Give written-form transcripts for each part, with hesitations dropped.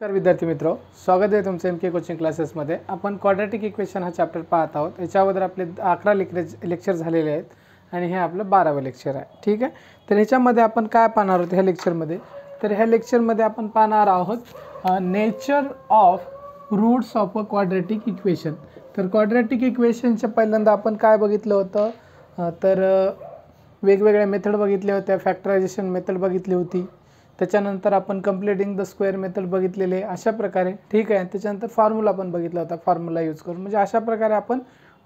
नमस्कार विद्यार्थी मित्रों, स्वागत आहे तुमचं MK कोचिंग क्लासेसमध्ये। आपण क्वाड्रॅटिक इक्वेशन हा चॅप्टर पाहत आहोत। याच्यावर आपले 11 लेक्चर झालेले आहेत आणि हे आपलं 12वे लेक्चर आहे। ठीक आहे, तर ह्याच्यामध्ये आपण काय पाहणार आहोत ह्या लेक्चरमध्ये? तर ह्या लेक्चरमध्ये आपण पाहणार आहोत nature of roots of a quadratic equation. तर क्वाड्रॅटिक इक्वेशनच्या पहिल्यांदा आपण काय बघितलं होतं, तर वेगवेगळ्या मेथड बघितल्या होत्या। फॅक्टरायझेशन मेथड बघितली होती, त्याच्यानंतर आपण कंप्लीटिंग द स्क्वेअर मेथड बघितलेले अशा प्रकारे। ठीक आहे, त्याच्यानंतर फॉर्म्युला पण बघितला होता, फॉर्म्युला यूज करून म्हणजे अशा प्रकारे आपण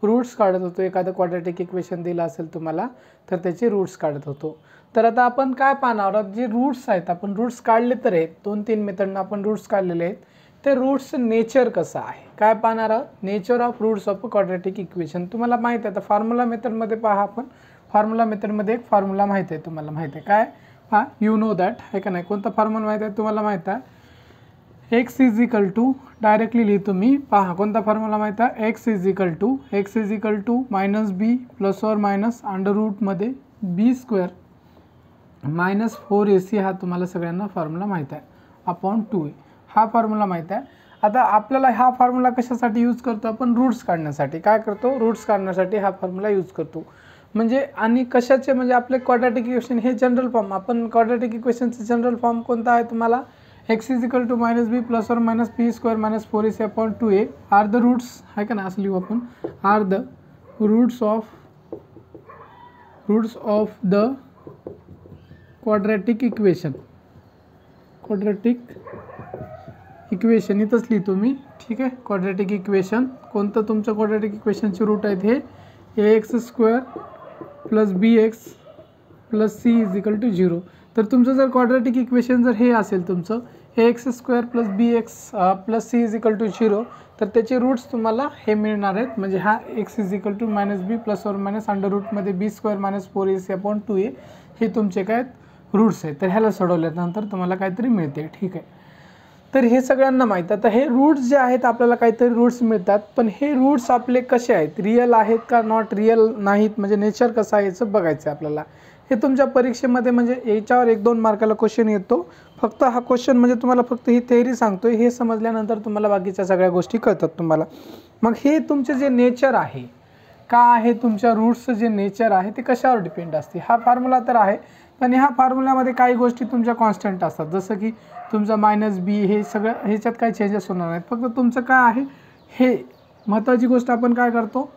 रूट्स काढत होतो। एखादं क्वाड्रॅटिक इक्वेशन दिलं असेल तुम्हाला तर त्याचे रूट्स काढत होतो। तर आता आपण काय पाहणार आहोत, जे रूट्स आहेत आपण रूट्स काढले तर आहेत, 2-3 मेथडनं आपण रूट्स काढलेले आहेत। ते रूट्सचं नेचर कसं आहे काय पाहणार आहोत, nature of roots of a quadratic equation. तुम्हाला माहिती आहे, आता फॉर्म्युला मेथडमध्ये पहा, आपण फॉर्म्युला मेथडमध्ये एक फॉर्म्युला माहिती आहे, तुम्हाला माहिती आहे काय, हाँ यू नो दॅट है का नाही। कोणता फॉर्म्युला माहिती आहे तुम्हाला माहिती आहे, x is equal to directly लिहितो मी, पहा कोणता फॉर्म्युला माहिती आहे, x is equal to -b plus or minus under रूटमध्ये b² मायनस 4ac हा तुम्हाला सगळ्यांना फॉर्म्युला माहिती आहे, अपॉन 2a हा फॉर्म्युला माहिती आहे। आता आपल्याला हा फॉर्म्युला कशासाठी यूज करतो आपण, रूट्स काढण्यासाठी। काय करतो, रूट्स काढण्यासाठी हा फॉर्म्युला यूज करतो। म्हणजे आणि कशाचे, म्हणजे आपले क्वाड्रॅटिक इक्वेशन हे जनरल फॉर्म, आपण क्वाड्रॅटिक इक्वेशनचे जनरल फॉर्म कोणता आहे तुम्हाला, x is equal to -b plus or minus b² minus 4ac upon 2a are the roots है का ना, असं लिहू आपण, are the roots of the quadratic equation इथंच लिहितो मी। ठीक आहे, क्वाड्रॅटिक इक्वेशन कोणतं तुमचं क्वाड्रॅटिक इक्वेशनचे रूट आहेत हे ax² plus bx plus c is equal to 0। तर तुमचं जर क्वाड्रॅटिक इक्वेशन जर हे असेल तुमचं ax² plus bx plus c is equal to 0, तर त्याचे रूट्स तुम्हाला हे मिळणार आहेत। म्हणजे हा x is equal to -b plus or minus under रूटमध्ये b² minus 4ac upon 2a हे तुमचे काय रूट्स आहेत। तर ह्याला सोडवल्यानंतर तुम्हाला काहीतरी मिळते। ठीक आहे, तर हे सगळ्यांना माहीत आहे। तर हे रूट्स जे आहेत आपल्याला काहीतरी रूट्स मिळतात, पण हे रूट्स आपले कसे आहेत, रिअल आहेत का नॉट रिअल नाहीत, म्हणजे नेचर कसं आहे याचं बघायचं आहे आपल्याला। हे तुमच्या परीक्षेमध्ये म्हणजे याच्यावर 1-2 मार्काला क्वेश्चन येतो। फक्त हा क्वेश्चन म्हणजे तुम्हाला फक्त ही थेअरी सांगतोय, हे समजल्यानंतर तुम्हाला बाकीच्या सगळ्या गोष्टी कळतात तुम्हाला। मग हे तुमचे जे नेचर आहे का आहे, तुमच्या रूट्सचं जे नेचर आहे ते कशावर डिपेंड असते। हा फॉर्म्युला तर आहे, पण ह्या फॉर्म्युल्यामध्ये काही गोष्टी तुमच्या कॉन्स्टंट असतात, जसं की तुमचं -b हे सगळं ह्याच्यात काही चेंजेस होणार नाहीत। फक्त तुमचं काय आहे, हे महत्त्वाची गोष्ट आपण काय करतो,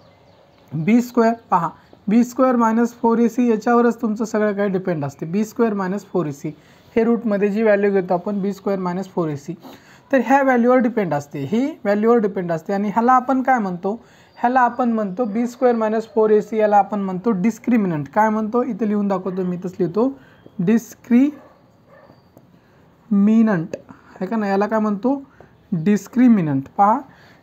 b² पहा, b² मायनस 4ac याच्यावरच तुमचं सगळं काही डिपेंड असते। b² मायनस 4ac हे रूटमध्ये जी व्हॅल्यू घेतो आपण b² मायनस 4ac, तर ह्या व्हॅल्यूवर डिपेंड असते, ही व्हॅल्यूवर डिपेंड असते। आणि ह्याला आपण काय म्हणतो, ह्याला आपण म्हणतो b² मायनस 4ac, याला आपण म्हणतो डिस्क्रिमिनंट। काय म्हणतो इथे लिहून दाखवतो मी, इथंच लिहितो डिस्क्रिमिनंट है का ना, याला काय म्हणतो डिस्क्रिमिनंट। पहा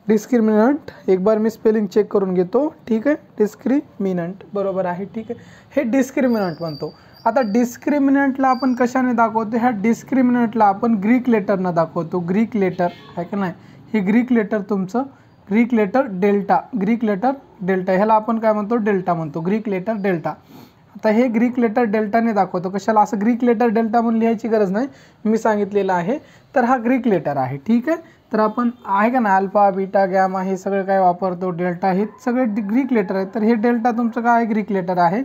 डिस्क्रिमिनंट, एक बार मी स्पेलिंग चेक करून घेतो। ठीक आहे, डिस्क्रिमिनंट बरोबर आहे। ठीक आहे, हे डिस्क्रिमिनंट म्हणतो। आता डिस्क्रिमिनंटला आपण कशाने दाखवतो, ह्या डिस्क्रिमिनंटला आपण ग्रीक लेटरनं दाखवतो, ग्रीक लेटर आहे का नाही, हे ग्रीक लेटर तुमचं ग्रीक लेटर डेल्टा, ह्याला आपण काय म्हणतो डेल्टा म्हणतो, ग्रीक लेटर डेल्टा। आता हे ग्रीक लेटर डेल्टाने दाखवतो, कशाला असं ग्रीक लेटर डेल्टा म्हणून लिहायची गरज नाही, मी सांगितलेलं आहे। तर हा ग्रीक लेटर आहे। ठीक आहे, तर आपण आहे का ना अल्फा बीटा गॅमा हे सगळं काय वापरतो, डेल्टा हे सगळे ग्रीक लेटर आहेत। तर हे डेल्टा तुमचं काय ग्रीक लेटर आहे।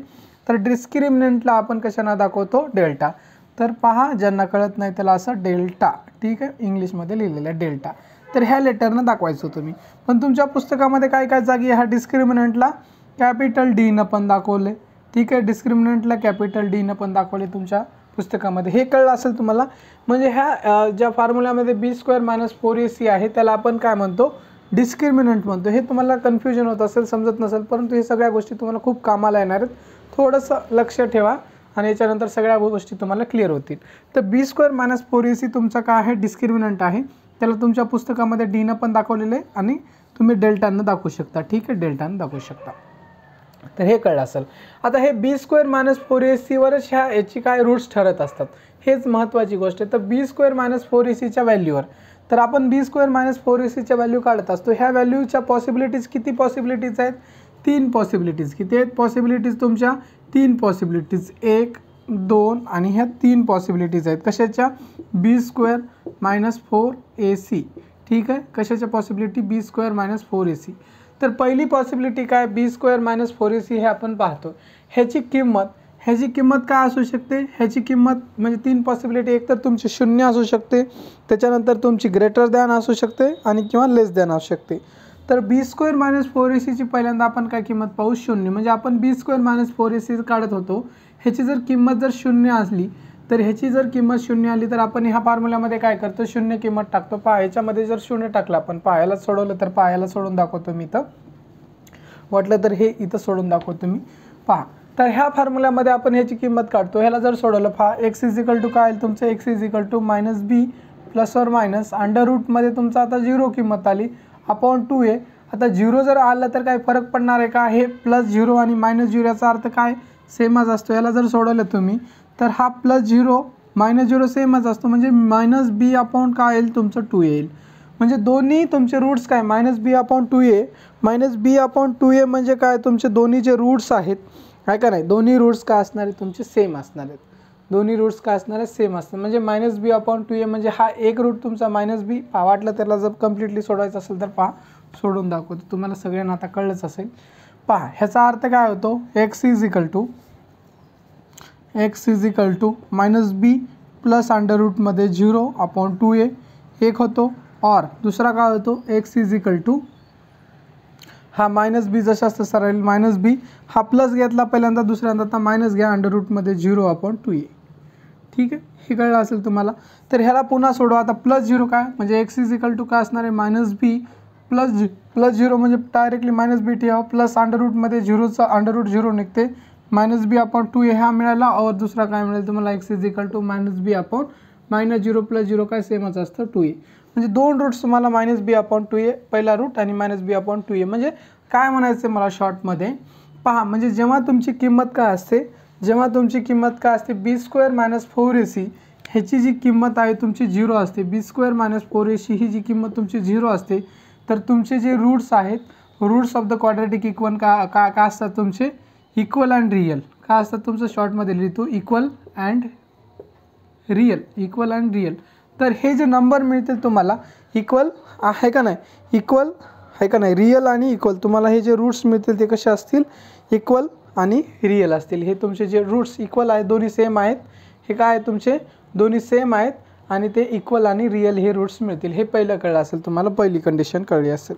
तर डिस्क्रिमिनंटला आपण कशाने दाखवतो, डेल्टा। तर पहा ज्यांना कळत नाही त्याला असं डेल्टा, ठीक आहे, इंग्लिशमध्ये लिहिलेलं आहे डेल्टा। तर ह्या लेटरनं दाखवायचं तुम्ही, पण तुमच्या पुस्तकामध्ये काय काय जागी ह्या डिस्क्रिमिनंटला कॅपिटल डीनं पण दाखवले। ठीक आहे, डिस्क्रिमिनंटला कॅपिटल डीनं पण दाखवले तुमच्या पुस्तकामध्ये, हे कळलं असेल तुम्हाला। म्हणजे ह्या ज्या फॉर्म्युल्यामध्ये b² मायनस 4ac आहे त्याला आपण काय म्हणतो, डिस्क्रिमिनंट म्हणतो। हे तुम्हाला कन्फ्युजन होत असेल, समजत नसेल, परंतु हे सगळ्या गोष्टी तुम्हाला खूप कामाला येणार आहेत। थोडंसं लक्ष ठेवा आणि याच्यानंतर सगळ्या गोष्टी तुम्हाला क्लिअर होतील। तर b² मायनस 4ac तुमचा काय आहे, डिस्क्रिमिनंट आहे। त्याला तुमच्या पुस्तकामध्ये डीनं पण दाखवलेलं आहे आणि तुम्ही डेल्टानं दाखवू शकता। ठीक आहे, डेल्टानं दाखवू शकता। तर हे कळलं असेल। आता हे b² मायनस 4ac वरच ह्या याची काय रूट्स ठरत असतात, हेच महत्त्वाची गोष्ट आहे। तर b² मायनस 4ac व्हॅल्यूवर तर आपण b² मायनस 4ac व्हॅल्यू काढत असतो। ह्या व्हॅल्यूच्या पॉसिबिलिटीज किती पॉसिबिलिटीज आहेत, 3 पॉसिबिलिटीज। किती आहेत पॉसिबिलिटीज तुमच्या, 3 पॉसिबिलिटीज, 1 2 आणि ह्या 3 पॉसिबिलिटीज आहेत कशाच्या, b² - 4ac, ठीक आहे. कशाच्या पॉसिबिलिटी, b² - 4ac. तर पहिली पॉसिबिलिटी काय, b² - 4ac हे आपण पाहतो. ह्याची किंमत काय असू शकते, ह्याची किंमत म्हणजे 3 पॉसिबिलिटी, एक तर तुमची 0 असू शकते, त्याच्यानंतर तुमची ग्रेटर दॅन असू शकते आणि किंवा लेस दॅन असू शकते. तर b² - 4ac ची पहिल्यांदा आपण काय किंमत पाहू, 0. म्हणजे आपण b² - 4ac काढत होतो, ह्याची जर किंमत जर 0 असली तर ह्याची जर किंमत 0 आली तर आपण ह्या फॉर्म्युल्यामध्ये काय करतो, 0 किंमत टाकतो. पहा ह्याच्यामध्ये जर 0 टाकलं आपण, पाहायला सोडवलं तर पाहायला सोडून दाखवतो मी इथं, वाटलं तर हे इथं सोडून दाखवतो मी. पहा तर ह्या फॉर्म्युल्यामध्ये आपण ह्याची किंमत काढतो. ह्याला जर सोडवलं, पहा x = काय आलं तुमचं, x = -b ± अंडर रूटमध्ये तुमचं आता 0 किंमत आली अपॉन 2a. आता 0 जर आलं तर काही फरक पडणार आहे का, हे +0 आणि -0 याचा अर्थ काय सेमच असतो. याला जर सोडवलं तुम्ही तर हा +0 -0 सेमच असतो, म्हणजे -b अपॉन काय येईल तुमचं 2a येईल. म्हणजे दोन्ही तुमचे रूट्स काय, -b upon 2a, -b upon 2a म्हणजे काय, तुमचे दोन्ही जे रूट्स आहेत आहे का नाही, दोन्ही रूट्स काय असणार आहेत तुमचे सेम असणार आहेत. दोन्ही रूट्स काय असणार आहेत, सेम असतात. म्हणजे -b अपॉन 2a म्हणजे हा एक रूट तुमचा -b. वाटलं त्याला जर कम्प्लिटली सोडवायचं असेल तर पहा सोडून दाखवतो, तुम्हाला सगळ्यांना आता कळलंच असेल. पहा ह्याचा अर्थ काय होतो, x = -b प्लस अंडर रूटमध्ये 0 अपॉन 2a एक होतो. और दुसरा काय होतो, x = हा -b जशाच तसा राहील, -b हा प्लस घेतला पहिल्यांदा, दुसऱ्यांदा आता मायनस घ्या अंडर रूटमध्ये 0 अपॉन 2a. ठीक आहे, हे कळलं असेल तुम्हाला. तर ह्याला पुन्हा सोडवा. आता +0 काय म्हणजे x = काय असणार आहे, -b +0 म्हणजे डायरेक्टली -b ठेवा, प्लस अंडर रूटमध्ये 0चा अंडर रूट 0 निघते, -b अपॉन 2a हा मिळाला. और दुसरा काय मिळेल तुम्हाला, x = -b अपॉन -0 + 0 काय सेमच असतं 2a. म्हणजे दोन रूट्स तुम्हाला -b अपॉन 2a पहिला रूट आणि -b अपॉन 2a. म्हणजे काय म्हणायचं मला शॉर्टमध्ये, पहा म्हणजे जेव्हा तुमची किंमत काय असते, b² - 4ac ह्याची जी किंमत आहे तुमची 0 असते, b² - 4ac ही जी किंमत तुमची 0 असते, तर तुमचे जे रूट्स आहेत, roots of the quadratic equation काय असतात तुमचे, इक्वल अँड रियल. काय असतात तुमचं, शॉर्टमध्ये लिहितो इक्वल अँड रियल. तर हे जे नंबर मिळतील तुम्हाला इक्वल आहे का नाही, रियल आणि इक्वल, तुम्हाला हे जे रूट्स मिळतील ते कसे असतील, इक्वल आणि रियल असतील. हे तुमचे जे रूट्स इक्वल आहेत, दोन्ही सेम आहेत, हे काय आहे तुमचे दोन्ही सेम आहेत आणि ते इक्वल आणि रियल हे रूट्स मिळतील. हे पहिलं कळलं असेल तुम्हाला, पहिली कंडिशन कळली असेल.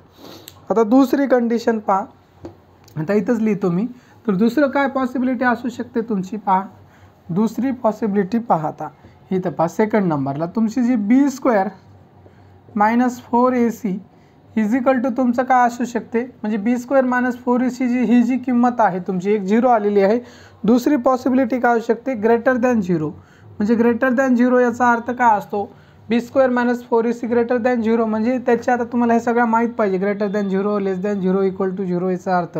आता दुसरी कंडिशन पहा, आता इथंच लिहितो मी. तर दुसरं काय पॉसिबिलिटी असू शकते तुमची, पहा दुसरी पॉसिबिलिटी पहा. आता इथं पहा सेकंड नंबरला तुमची जी b² - 4ac = तुमचं काय असू शकते, म्हणजे b² - 4ac ही जी किंमत आहे तुमची, एक 0 आलेली आहे. दुसरी पॉसिबिलिटी काय असू शकते, ग्रेटर दॅन 0. म्हणजे ग्रेटर दॅन 0 याचा अर्थ काय असतो, b² - 4ac ग्रेटर दॅन 0 म्हणजे त्याच्या, आता तुम्हाला हे सगळं माहीत पाहिजे, greater than 0, less than 0, equal to 0 याचा अर्थ.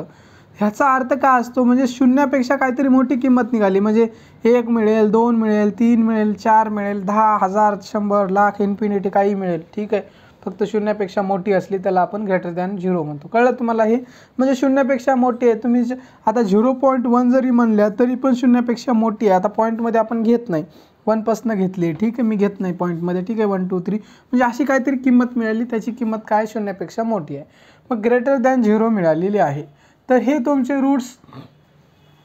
ह्याचा अर्थ काय असतो, म्हणजे शून्यापेक्षा काहीतरी मोठी किंमत निघाली, म्हणजे 1 मिळेल, 2 मिळेल, 3 मिळेल, 4 मिळेल, 10, 1000, 100, लाख, इन्फिनिटी काही मिळेल. ठीक आहे, फक्त शून्यापेक्षा मोठी असली त्याला आपण ग्रेटर दॅन 0 म्हणतो. कळलं तुम्हाला हे, म्हणजे शून्यापेक्षा मोठी आहे. तुम्ही आता 0.1 जरी म्हणल्या तरी पण शून्यापेक्षा मोठी आहे. आता पॉईंटमध्ये आपण घेत नाही, 1पासून घेतली, ठीक आहे, मी घेत नाही पॉईंटमध्ये, ठीक आहे, 1 2 3 म्हणजे अशी काहीतरी किंमत मिळाली, त्याची किंमत काय शून्यापेक्षा मोठी आहे, मग ग्रेटर दॅन 0 मिळालेली आहे. तर हे तुमचे रूट्स.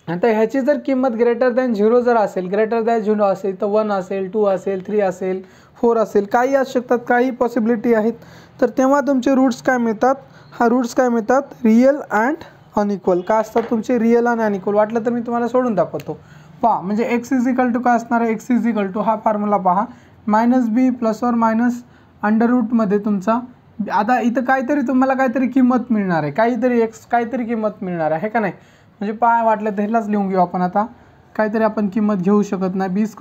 आता ह्याची जर किंमत ग्रेटर दॅन 0 जर असेल, ग्रेटर दॅन 0 असेल तर 1 असेल, 2 असेल, 3 असेल, 4 असेल, काही असू शकतात, काही पॉसिबिलिटी आहेत. तर तेव्हा तुमचे रूट्स काय मिळतात, रूट्स काय मिळतात, रियल अँड अनइक्वल. काय असतात तुमचे, रियल आणि अनइक्वल. वाटलं तर मी तुम्हाला सोडून दाखवतो. पहा म्हणजे x = काय असणार आहे, x = हा फॉर्म्युला पहा, -b ± अंडर रूटमध्ये तुमचा, आता इथं काहीतरी तुम्हाला काहीतरी किंमत मिळणार आहे, काहीतरी किंमत मिळणार आहे का नाही. म्हणजे पहा वाटलं तर ह्यालाच लिहून घेऊ आपण. आता काहीतरी आपण किंमत घेऊ शकत नाही, b² -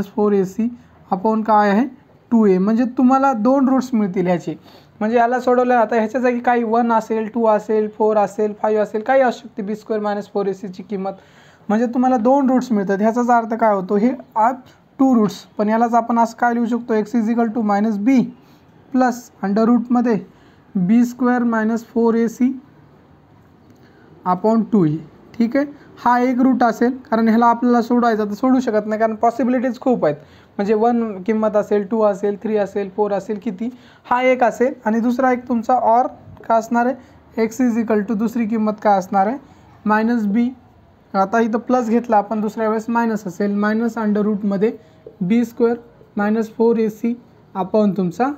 4ac अपॉन काय आहे 2a. म्हणजे तुम्हाला 2 रूट्स मिळतील ह्याचे. म्हणजे याला सोडवलं, आता ह्याच्या जागी काही 1 असेल, 2 असेल, 4 असेल, 5 असेल, काही असू शकते b² - 4ac किंमत. म्हणजे तुम्हाला 2 रूट्स मिळतात. ह्याचाच अर्थ काय होतो, हे 2 रूट्स. पण यालाच आपण असं काय लिहू शकतो, x = -b प्लस अंडर रूटमध्ये b² - 4ac अपॉन 2a. ठीक आहे, हा एक रूट असेल, कारण ह्याला आपल्याला सोडवायचं तर सोडू शकत नाही, कारण पॉसिबिलिटीज खूप आहेत. म्हणजे 1 किंमत असेल, 2 असेल, 3 असेल, 4 असेल, किती, हा एक असेल. आणि दुसरा एक तुमचा ऑर काय असणार आहे, एक्स इज इक्वल टू दुसरी किंमत काय असणार आहे, मायनस बी. आता इथं प्लस घेतला आपण, दुसऱ्या वेळेस मायनस असेल, मायनस अंडर रूटमध्ये बी स्क्वेअर मायनस 4ac अपॉन तुमचा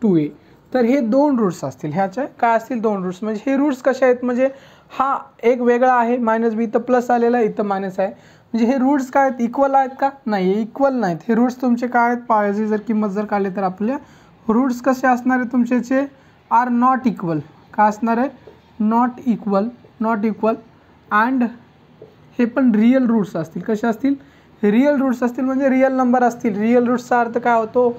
2a. तर हे 2 रूट्स असतील, ह्याचे काय असतील 2 रूट्स. म्हणजे हे रूट्स कसे आहेत, म्हणजे हा एक वेगळा आहे मायनस बी, इथं प्लस आलेला आहे, इथं मायनस आहे. म्हणजे हे रूट्स काय आहेत, इक्वल आहेत का, नाही, इक्वल नाहीत. हे रूट्स तुमचे काय आहेत, पायाची जर किंमत जर काढली तर आपल्या रूट्स कसे असणार आहे तुमचे, आर नॉट इक्वल. काय असणार आहे, नॉट इक्वल. अँड हे पण रिअल रूट्स असतील. कसे असतील, रिअल रूट्स असतील, म्हणजे रिअल नंबर असतील. रिअल रूट्सचा अर्थ काय होतो,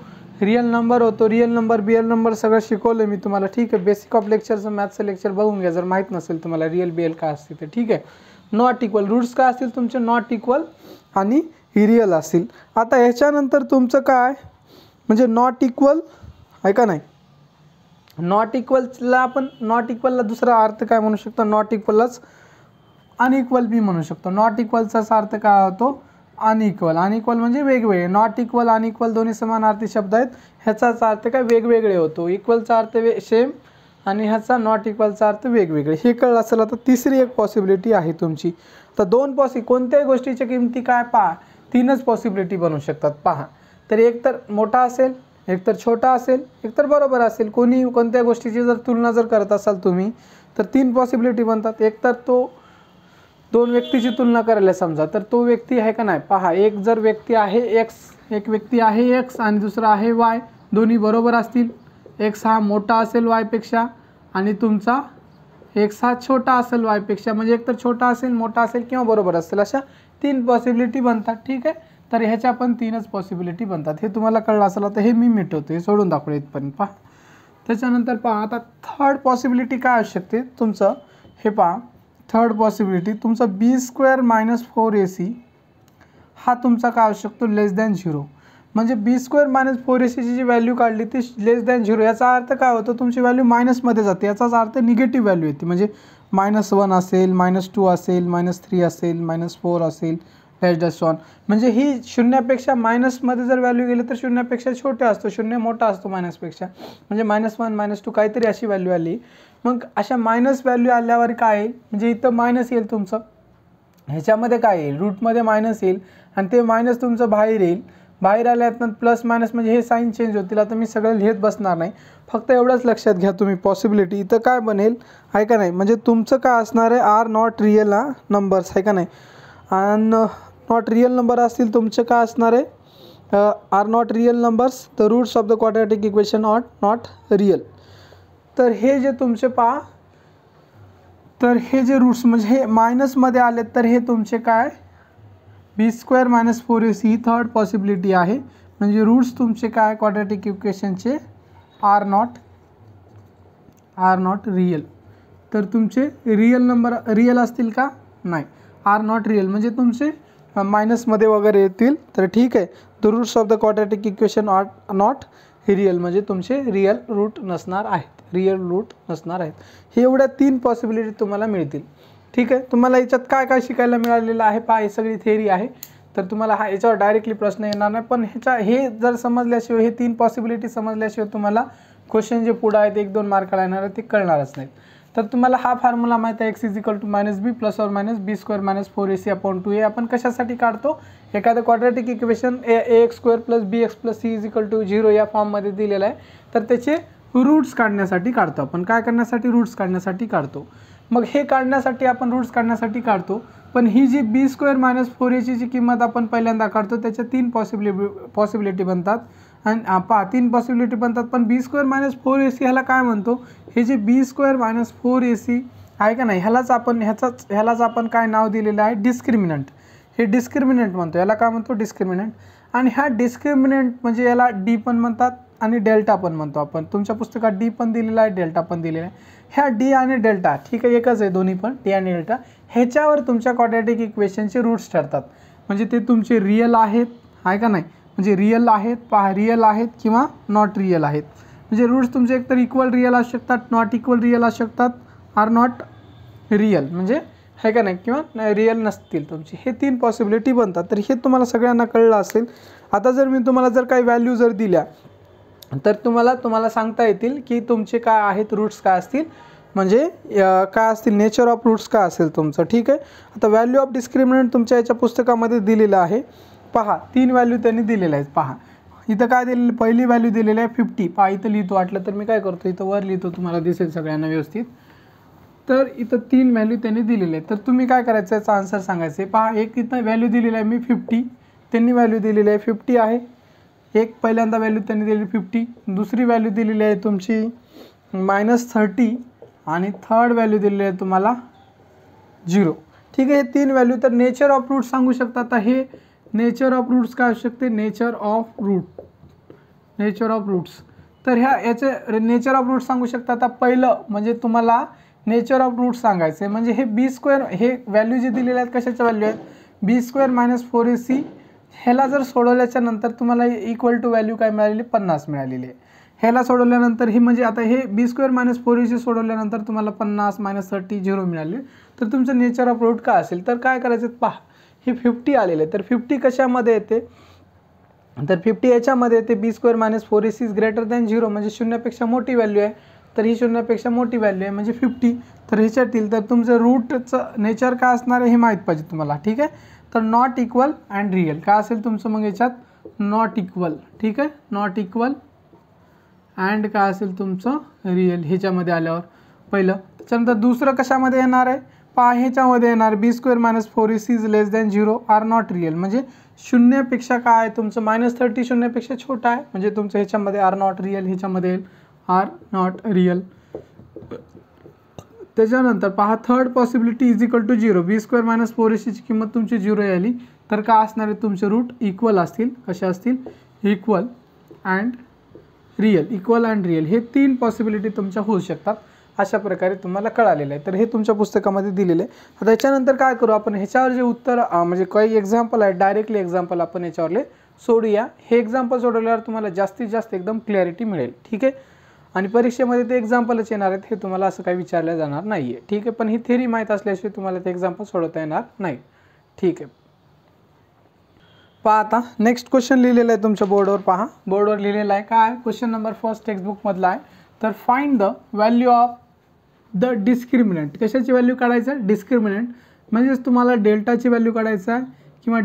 रिअल नंबर होतो. रिअल नंबर सगळं शिकवलं मी तुम्हाला, ठीक आहे. बेसिक ऑफ लेक्चरचं मॅथचं लेक्चर बघून घ्या जर माहीत नसेल तुम्हाला रिअल BL काय असते ते, ठीक आहे. नॉट इक्वल रूट्स काय असतील तुमचे, नॉट इक्वल आणि रिअल असतील. आता ह्याच्यानंतर तुमचं काय, म्हणजे नॉट इक्वल आहे का नाही, नॉट इक्वलला आपण नॉट इक्वलला दुसरा अर्थ काय म्हणू शकतो, नॉट इक्वललाच अनइक्वल बी म्हणू शकतो. नॉट इक्वलचा अर्थ काय होतो, अनइक्वल. अनइक्वल म्हणजे वेगवेगळे. नॉट इक्वल अनइक्वल दोन्ही समानार्थी शब्द आहेत. ह्याचाच अर्थ काय वेगवेगळे होतो. इक्वलचा अर्थ सेम आणि ह्याचा नॉट इक्वलचा अर्थ वेगवेगळे. हे कळलं असेल. आता तिसरी एक पॉसिबिलिटी आहे तुमची. तर दोन कोणत्याही गोष्टीच्या किमती काय पहा, 3च पॉसिबिलिटी बनू शकतात पहा. तर एक तर मोठा असेल, एक तर छोटा असेल, एक तर बरोबर असेल. कोणत्या गोष्टीची जर तुलना जर करत असाल तुम्ही तर 3 पॉसिबिलिटी बनतात. एक तर तो 2 व्यक्तीची तुलना करायला समजा, तर तो व्यक्ती आहे का नाही पहा. एक जर व्यक्ती आहे एक्स, एक व्यक्ती आहे एक्स आणि दुसरा आहे वाय, दोन्ही बरोबर असतील. एक्स हा मोठा असेल वायपेक्षा आणि तुमचा एक्स हा छोटा असेल वायपेक्षा. म्हणजे एक तर छोटा असेल, मोठा असेल किंवा बरोबर असेल. अशा 3 पॉसिबिलिटी बनतात, ठीक आहे. तर ह्याच्या पण 3च पॉसिबिलिटी बनतात. हे तुम्हाला कळलं असेल. आता हे मी मिटवतो, हे सोडून दाखवलं इथपर्यंत पहा. त्याच्यानंतर पहा आता थर्ड पॉसिबिलिटी काय असू शकते तुमचं, हे पहा. थर्ड पॉसिबिलिटी तुमचा b² - 4ac हा तुमचा काय असू शकतो, लेस दॅन 0. म्हणजे b² - 4ac ची जी व्हॅल्यू काढली ती लेस दॅन 0. याचा अर्थ काय होतो, तुमची व्हॅल्यू मायनसमध्ये जाते. याचाच अर्थ निगेटिव्ह व्हॅल्यू येते. म्हणजे -1 असेल, -2 असेल, -3 असेल, -4 असेल, -1. म्हणजे ही शून्यापेक्षा मायनसमध्ये जर व्हॅल्यू गेली तर शून्यापेक्षा छोटे असतो, शून्य मोठा असतो मायनसपेक्षा. म्हणजे -1 -2 काहीतरी अशी व्हॅल्यू आली. मग अशा मायनस व्हॅल्यू आल्यावर काय येईल, म्हणजे इथं मायनस येईल तुमचं. ह्याच्यामध्ये काय येईल, रूटमध्ये मायनस येईल आणि ते मायनस तुमचं बाहेर येईल. बाहेर आल्यानंतर प्लस मायनस म्हणजे हे साईन चेंज होतील. आता मी सगळं लिहित बसणार नाही, फक्त एवढंच लक्षात घ्या तुम्ही. पॉसिबिलिटी इथं काय बनेल आहे का नाही, म्हणजे तुमचं काय असणार आहे, आर नॉट रिअल नंबर्स आहे का नाही. आणि नॉट रिअल नंबर असतील तुमचे काय असणार आहे, are not real numbers, the roots of the quadratic equation are not real. तर हे जे तुमचे पहा, तर हे जे रूट्स म्हणजे हे मायनसमध्ये आले तर हे तुमचे काय, b² - 4ac ही थर्ड पॉसिबिलिटी आहे. म्हणजे रूट्स तुमचे काय क्वाड्रॅटिक इक्वेशनचे आर नॉट रिअल. तर तुमचे रिअल नंबर रिअल असतील का, नाही, आर नॉट रिअल म्हणजे तुमचे मायनसमध्ये वगैरे येतील. तर ठीक आहे, the roots of the quadratic equation are not real म्हणजे तुमचे रिअल रूट नसणार आहेत, हे एवढ्या 3 पॉसिबिलिटी तुम्हाला मिळतील, ठीक आहे. तुम्हाला याच्यात काय काय शिकायला मिळालेलं आहे पहा. ही सगळी थेअरी आहे, तर तुम्हाला याच्यावर डायरेक्टली प्रश्न येणार नाही. पण हे जर समजल्याशिवाय, हे 3 पॉसिबिलिटी समजल्याशिवाय तुम्हाला क्वेश्चन जे पुढे आहेत 1-2 मार्काला येणार आहे ते कळणारच नाहीत. तर तुम्हाला हा फॉर्म्युला माहिती आहे, x = -b ± b² - 4ac upon 2a. आपण कशासाठी काढतो, एखादं quadratic equation ax² + bx + c = 0 या फॉर्ममध्ये दिलेलं आहे, तर त्याचे रूट्स काढण्यासाठी काढतो आपण. काय करण्यासाठी, रूट्स काढण्यासाठी काढतो. मग हे काढण्यासाठी आपण रूट्स काढण्यासाठी काढतो. पण ही जी b² - 4ac ची किंमत आपण पहिल्यांदा काढतो, त्याच्या 3 पॉसिबिलिटी बनतात. आणि पहा 3 पॉसिबिलिटी बनतात. पण b² - 4ac ह्याला काय म्हणतो, हे जे b² - 4ac आहे का नाही, ह्यालाच आपण काय नाव दिलेलं आहे, डिस्क्रिमिनंट. हे डिस्क्रिमिनंट म्हणतो, याला काय म्हणतो, डिस्क्रिमिनंट. आणि हा डिस्क्रिमिनंट म्हणजे याला डी पण म्हणतात आणि डेल्टा पण म्हणतो आपण. तुमच्या पुस्तकात डी पण दिलेला आहे, डेल्टा पण दिलेला आहे. ह्या डी आणि डेल्टा ठीक आहे, एकच आहे दोन्ही पण, डी आणि डेल्टा. ह्याच्यावर तुमच्या क्वाड्रॅटिक इक्वेशनचे रूट्स ठरतात. म्हणजे ते तुमचे रिअल आहेत आहे का नाही, म्हणजे रिअल आहेत पहा, रिअल आहेत किंवा नॉट रिअल आहेत. म्हणजे रूट्स तुमचे एकतर इक्वल रिअल असू शकतात, नॉट इक्वल रिअल असू शकतात, आर नॉट रिअल. म्हणजे आहे का नाही, किंवा रिअल नसतील तुमची, हे 3 पॉसिबिलिटी बनतात. तर हे तुम्हाला सगळ्यांना कळलं असेल. आता जर मी तुम्हाला जर काही व्हॅल्यू जर दिल्या तर तुम्हाला सांगता येतील की तुमचे काय आहेत रूट्स काय असतील, म्हणजे काय असतील, नेचर ऑफ रूट्स काय असेल तुमचं. ठीक आहे. आता व्हॅल्यू ऑफ डिस्क्रिमिनंट तुमच्या याच्या पुस्तकामध्ये दिलेलं आहे. पहा 3 व्हॅल्यू त्यांनी दिलेल्या आहेत. पहा इथं काय दिलेलं, पहिली व्हॅल्यू दिलेली आहे 50. पहा इथं लिहितो, वाटलं तर मी काय करतो इथं वर लिहितो, तुम्हाला दिसेल सगळ्यांना व्यवस्थित. तर इथं 3 व्हॅल्यू त्यांनी दिलेले आहेत. तर तुम्ही काय करायचं, याचा आन्सर सांगायचं आहे. पहा एक इथं व्हॅल्यू दिलेली आहे मी 50, त्यांनी व्हॅल्यू दिलेली आहे 50 आहे. एक पहिल्यांदा व्हॅल्यू त्यांनी दिलेली 50, दुसरी व्हॅल्यू दिलेली आहे तुमची -30 आणि थर्ड व्हॅल्यू दिलेली आहे तुम्हाला 0. ठीक आहे. हे 3 व्हॅल्यू. तर नेचर ऑफ रूट सांगू शकता. आता हे नेचर ऑफ रूट्स काय असू शकते, नेचर ऑफ रूट्स. तर याचे नेचर ऑफ रूट्स सांगू शकता. आता पहिलं म्हणजे तुम्हाला नेचर ऑफ रूट्स सांगायचं आहे, म्हणजे हे b², हे व्हॅल्यू जे दिलेले आहेत कशाच्या व्हॅल्यू आहेत, b² - 4ac. ह्याला जर सोडवल्याच्या नंतर तुम्हाला इक्वल टू व्हॅल्यू काय मिळालेली, 50 मिळालेली आहे. ह्याला सोडवल्यानंतर ही म्हणजे आता हे b² - 4ac सोडवल्यानंतर तुम्हाला 50 - 30 0 मिळाले. तर तुमचं नेचर ऑफ रूट काय असेल, तर काय करायचं, पहा हे 50 आलेले आहे. तर 50 कशामध्ये येते, तर 50 याच्यामध्ये येते b² - 4ac is greater than 0, म्हणजे 0पेक्षा मोठी व्हॅल्यू आहे. तर ही 0पेक्षा मोठी व्हॅल्यू आहे म्हणजे 50. तर ह्याच्यातील तर तुमचं रूटचं नेचर काय असणार आहे हे माहीत पाहिजे तुम्हाला. ठीक आहे. तर नॉट इक्वल अँड रिअल काय असेल तुमचं, मग याच्यात नॉट इक्वल. ठीक आहे. नॉट इक्वल अँड काय असेल तुमचं रिअल ह्याच्यामध्ये आल्यावर पहिलं. त्याच्यानंतर दुसरं कशामध्ये येणार आहे, पहा ह्याच्यामध्ये येणार b² - 4ac is less than 0 are not real, म्हणजे 0पेक्षा काय आहे तुमचं -30 0पेक्षा छोटा आहे, म्हणजे तुमचं ह्याच्यामध्ये आर नॉट रिअल, ह्याच्यामध्ये आर नॉट रिअल. त्याच्यानंतर पहा third possibility is equal to 0, b² - 4ac ची किंमत तुमची 0 आली. तर काय असणार आहे तुमचे रूट इक्वल असतील. कशा असतील, equal and real. Equal and real हे 3 पॉसिबिलिटी तुमच्या होऊ शकतात. अशा प्रकारे तुम्हाला कळालेलं आहे. तर हे तुमच्या पुस्तकामध्ये दिलेलं आहे. आता याच्यानंतर काय करू आपण, ह्याच्यावर जे उत्तर म्हणजे काही एक्झाम्पल आहे, डायरेक्टली एक्झाम्पल आपण याच्यावरले सोडूया. हे एक्झाम्पल सोडवल्यावर तुम्हाला जास्तीत जास्त एकदम क्लॅरिटी मिळेल. ठीक आहे. आणि परीक्षेमध्ये ते एक्झाम्पलच येणार आहेत, हे तुम्हाला असं काही विचारलं जाणार नाही आहे. ठीक आहे. पण ही थेरी माहीत असल्याशिवाय तुम्हाला ते एक्झाम्पल सोडवता येणार नाही. ठीक आहे. पहा आता नेक्स्ट क्वेश्चन लिहिलेला आहे तुमच्या बोर्डवर. पहा बोर्डवर लिहिलेला आहे काय, क्वेश्चन नंबर 1 टेक्स्टबुकमधला आहे. तर find the value of the discriminant. कशाची व्हॅल्यू काढायचं आहे, डिस्क्रिमिनंट. म्हणजेच तुम्हाला डेल्टाची व्हॅल्यू काढायचं आहे, किंवा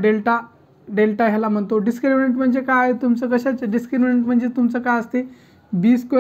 डेल्टा ह्याला म्हणतो. डिस्क्रिमिनंट म्हणजे काय तुमचं, कशाचे डिस्क्रिमिनंट म्हणजे तुमचं काय असते, b² -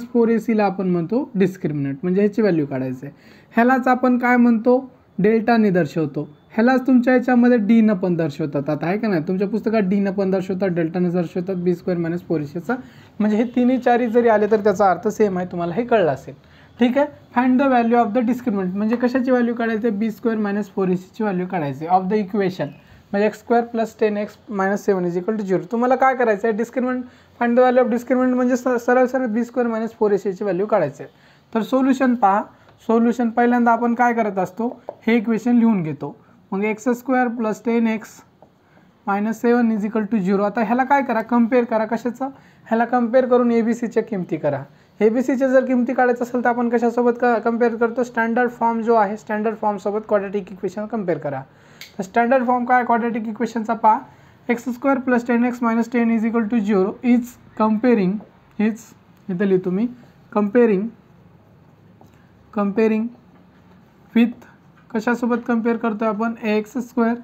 4ac ला आपण म्हणतो डिस्क्रिमिनंट, म्हणजे ह्याची व्हॅल्यू काढायचं आहे. ह्यालाच आपण काय म्हणतो, डेल्टाने दर्शवतो. ह्यालाच तुमच्या याच्यामध्ये डीनं पण दर्शवतात. आता आहे का नाही, तुमच्या पुस्तकात डीनं पण दर्शवतात, डेल्टाने दर्शवतात, b² - 4ac. म्हणजे हे 3 4 जरी आले तर त्याचा अर्थ सेम आहे, तुम्हाला हे कळलं असेल. ठीक आहे. Find the value of the discriminant, म्हणजे कशाची व्हॅल्यू काढायची, b² - 4ac ची व्हॅल्यू काढायची ऑफ द इक्वेशन, म्हणजे x² + 10x - 7 is equal to 0. तुम्हाला काय करायचं आहे, discriminant find the value of discriminant म्हणजे सरळ b² - 4ac ची व्हॅल्यू काढायची आहे. तर सोल्युशन पहा. सोल्युशन पहिल्यांदा आपण काय करत असतो, हे इक्वेशन लिहून घेतो. मग x² + 10x - 7 is equal to 0. आता ह्याला काय करा, कम्पेअर करा. कशाचं, ह्याला कम्पेअर करून ABCच्या किमती करा. ABCच्या जर किमती काढायचं असेल तर आपण कशासोबत कम्पेअर करतो, स्टँडर्ड फॉर्म जो आहे, स्टँडर्ड फॉर्मसोबत क्वाड्रॅटिक इक्वेशन कम्पेअर करा. तर स्टँडर्ड फॉर्म काय क्वाड्रॅटिक इक्वेशनचा, पहा x² + 10x - 10 is equal to 0 is comparing, इथं लिहितो मी, कम्पेअरिंग विथ, कशासोबत कम्पेअर करतो आपण, ax²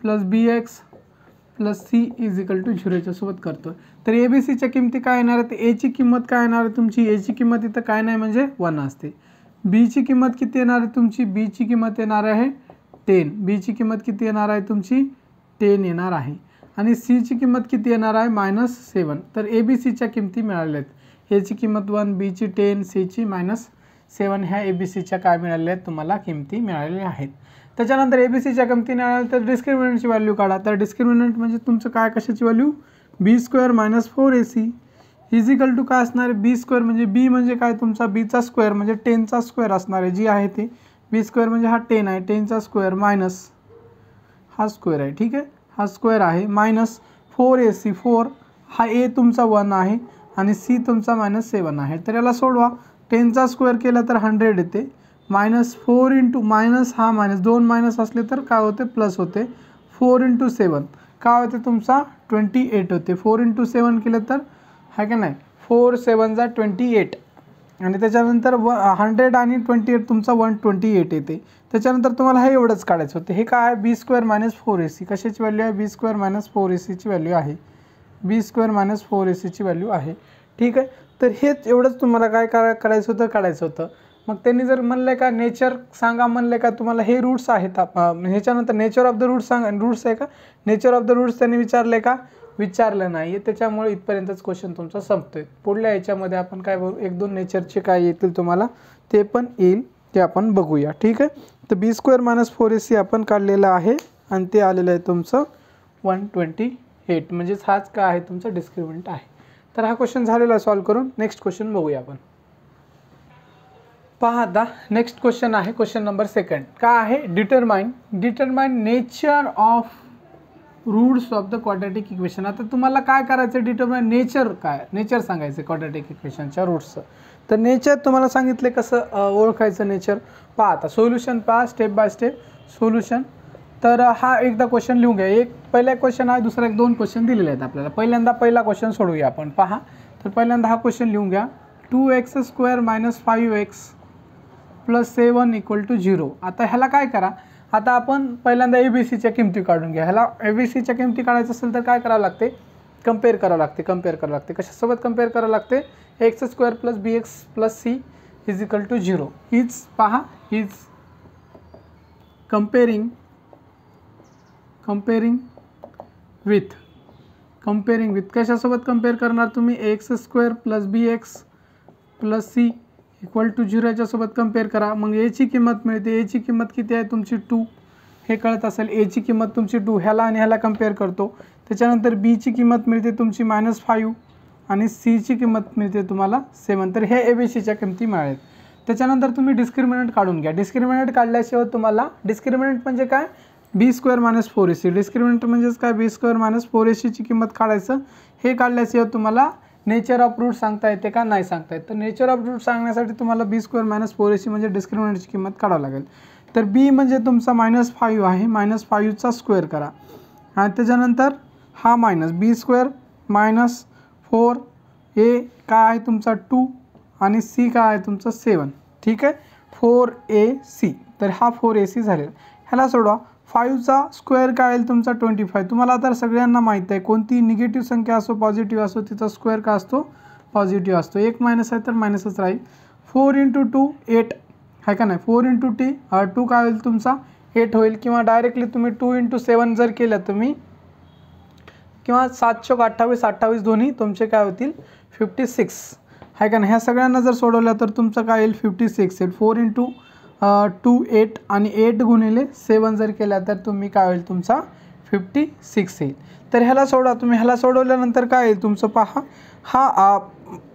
+ bx + c is equal to 0 याच्यासोबत करतो. तर ABCच्या किमती काय येणार आहे, ए ची किंमत काय येणार आहे तुमची, ए ची किंमत इथं काय नाही म्हणजे 1 असते. बी ची किंमत किती येणार आहे तुमची, बी ची किंमत येणार आहे 10. बी ची किंमत किती येणार आहे तुमची 10 येणार आहे. आणि सी ची किंमत किती येणार आहे -7. तर ABCच्या किमती मिळाल्या आहेत. ए ची किंमत 1, बी ची 10, सी ची -7. ह्या ABCच्या काय मिळाल्या आहेत तुम्हाला, किमती मिळालेल्या आहेत. त्याच्यानंतर ABCच्या किमती मिळाल्या तर डिस्क्रिमिनंटची व्हॅल्यू काढा. तर डिस्क्रिमिनंट म्हणजे तुमचं काय, कशाची value, b² - 4ac is equal to काय असणार आहे, b² म्हणजे b म्हणजे काय तुमचा, bचा स्क्वेअर म्हणजे 10चा स्क्वेअर असणार आहे, जी आहे ते b² म्हणजे हा 10 आहे, 10चा स्क्वेअर मायनस हा स्क्वेअर आहे. ठीक आहे. हा स्क्वेअर आहे मायनस 4ac, 4 हा a तुमचा 1 आहे आणि c तुमचा -7 आहे. तर याला सोडवा. 10चा स्क्वेअर केला तर 100 येते, -4 इंटू मायनस हा मायनस 2 मायनस असले तर काय होते प्लस होते 4 इंटू 7 काय होते तुमचा 28 होते 4 इंटू 7 केलं तर आहे का नाही 4 7 जा 28 आणि त्याच्यानंतर 100 आणि 28 तुमचा 128 येते. त्याच्यानंतर तुम्हाला हे एवढंच काढायचं होतं. हे काय आहे b² - 4ac कशाची व्हॅल्यू आहे b² - 4ac ची व्हॅल्यू आहे b² - 4ac ची व्हॅल्यू आहे. ठीक आहे तर हेच एवढंच तुम्हाला काय काढायचं होतं. मग त्यांनी जर म्हणलं का नेचर सांगा म्हणलं का तुम्हाला हे रूट्स आहेत ह्याच्यानंतर nature of the roots roots आहे का नेचर ऑफ द रूट्स त्यांनी विचारले का विचारलं नाही. त्याच्यामुळे इथपर्यंतच क्वेश्चन तुमचा संपतोय. पुढल्या याच्यामध्ये आपण काय बघू 1-2 नेचरचे काय येतील तुम्हाला ते पण येईल ते आपण बघूया. ठीक आहे तर b² - 4ac आपण काढलेलं आहे आणि ते आलेलं आहे तुमचं 128 म्हणजेच हाच काय आहे तुमचा डिस्क्रिमिनंट आहे. तर हा क्वेश्चन झालेला सॉल्व्ह करून नेक्स्ट क्वेश्चन बघूया आपण. पहा आता नेक्स्ट क्वेश्चन आहे क्वेश्चन नंबर 2 काय आहे determine nature of roots of the quadratic equation. आता तुम्हाला काय करायचं डिटरमाइन नेचर सांगायचं क्वाड्रॅटिक इक्वेशनच्या रूट्सचं. तर नेचर तुम्हाला सांगितले कसं ओळखायचं नेचर. पहा आता सोल्युशन पहा स्टेप बाय स्टेप सोल्युशन. तर हा एकदा क्वेश्चन लिहून घ्या. पहिला क्वेश्चन आहे दुसरा 1-2 क्वेश्चन दिलेले आहेत आपल्याला. पहिला क्वेश्चन सोडवूया आपण. पहा तर पहिल्यांदा हा क्वेश्चन लिहून घ्या 2x² - 5x + 7 = 0. आता ह्याला काय करा आता आपण पहिल्यांदा ABCच्या किमती काढून घ्या. ह्याला ABCच्या किमती काढायचं असेल तर काय करावं लागते कंपेअर करावं लागते. कशासोबत कंपेअर करावं लागते x² + bx + c = 0. हीच पहा हीच कंपेअरिंग विथ कशासोबत कंपेअर करणार तुम्ही x² + bx + c = 0 याच्यासोबत कंपेअर करा. मग a ची किंमत मिळते. a ची किंमत किती आहे तुमची 2 हे कळत असेल. a ची किंमत तुमची 2 ह्याला आणि ह्याला कंपेअर करतो. त्याच्यानंतर b ची किंमत मिळते तुमची -5 आणि c ची किंमत मिळते तुम्हाला 7. तर हे ABCच्या किमती मिळाल्यात. त्याच्यानंतर तुम्ही डिस्क्रिमिनंट काढून घ्या. डिस्क्रिमिनंट काढल्याशिवाय तुम्हाला डिस्क्रिमिनंट म्हणजे काय b² - 4ac. डिस्क्रिमिनंट म्हणजेच काय b² - 4ac ची किंमत काढायचं. हे काढल्याशिवाय तुम्हाला नेचर ऑफ रूट सांगता येते का नाही सांगता येत. तर नेचर ऑफ रूट सांगण्यासाठी तुम्हाला b² - 4ac म्हणजे डिस्क्रिमिनंटची किंमत काढावं लागेल. तर b म्हणजे तुमचा -5 आहे -5चा स्क्वेअर करा आणि त्याच्यानंतर हा मायनस b² - 4a काय आहे तुमचा 2 आणि c काय आहे तुमचा 7. ठीक आहे 4ac. तर हा 4ac झालेला. ह्याला सोडवा 5चा स्क्वेअर काय येईल तुमचा 25. तुम्हाला तर सगळ्यांना माहीत आहे कोणती निगेटिव्ह संख्या असो पॉझिटिव्ह असो तिचा स्क्वेअर का असतो पॉझिटिव्ह असतो. एक मायनस आहे तर मायनसच राहील. 4 × 2 8 आहे का नाही 4 × 2 काय होईल तुमचा 8 होईल. किंवा डायरेक्टली तुम्ही 2 × 7 जर केलं तुम्ही किंवा 7 × 28 28 दोन्ही तुमचे काय होतील 56 आहे का नाही. ह्या सगळ्यांना जर सोडवलं तर तुमचं काय येईल 56 येईल. 4 × 2 8 आणि 8 × 7 जर केला तर तुम्ही काय होईल तुमचा 56 येईल. तर ह्याला सोडा तुम्ही. ह्याला सोडवल्यानंतर काय येईल तुमचं पहा हा